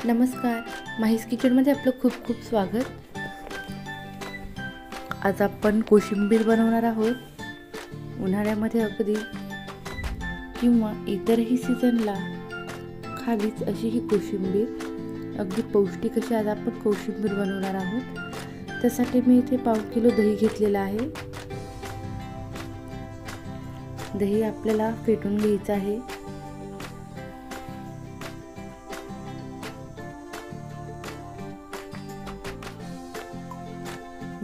नमस्कार, माहीस किचनमध्ये आपलं खूप खूप स्वागत। आज आपण कोशिंबीर बनवणार आहोत। उन्हाळ्यामध्ये अगदी किंवा इतरही सीझनला खावीच अशी ही कोशिंबीर, अगदी पौष्टिक अशी आज आपण कोशिंबीर बनवणार आहोत। त्यासाठी मी इथे 1/2 किलो दही घेतलेला आहे। दही आपल्याला फेटून घ्यायचं आहे।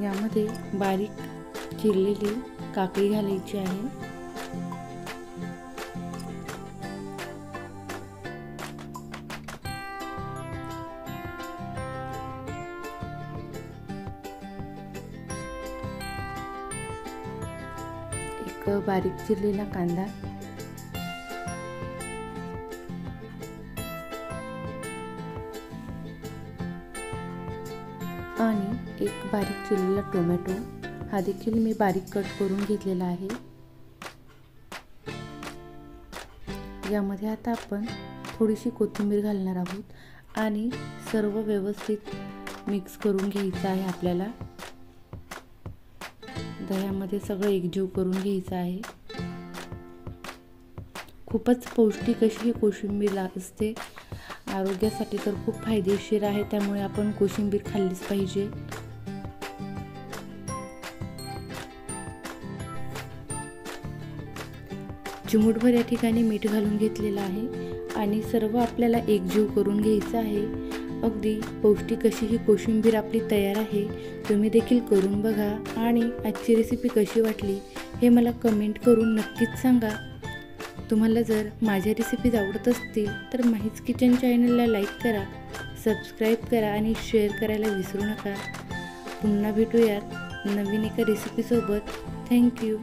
यामध्ये बारीक चिरलेली काकडी घालायची आहे। एक बारीक चिरलेला कांदा, आणि एक बारीक चिरलेला टोमॅटो, हा देखील मी बारीक कट करून घेतलेला आहे। यामध्ये आता आपण थोडीशी कोथिंबीर घालणार आहोत आणि सर्व व्यवस्थित मिक्स करून घ्यायचं आहे। आपल्याला दह्यामध्ये सगळं एकजीव करून घ्यायचं आहे। खूपच पौष्टिक अशी ही कोशिंबीर असते। आरोग्यासाठी तर खूप फायदेशीर आहे, त्यामुळे आपण कोशिंबीर खाल्लीच पाहिजे। चिमूटभर या ठिकाणी मीठ घालून घेतलेलं आहे आणि सर्व आपल्याला एकजीव करून घ्यायचं आहे। अगदी पौष्टिक अशी ही कोशिंबीर आपली तयार आहे। तुम्ही देखील करून बघा आणि आजची रेसिपी कशी वाटली हे मला कमेंट करून नक्कीच सांगा। तुम्हाला जर माझ्या रेसिपीज आवडत असतील तर माहीस किचन चॅनलला लाईक करा, सबस्क्राईब करा आणि शेअर करायला विसरू नका। पुन्हा भेटूयात नवीन एका रेसिपीसोबत। थँक्यू।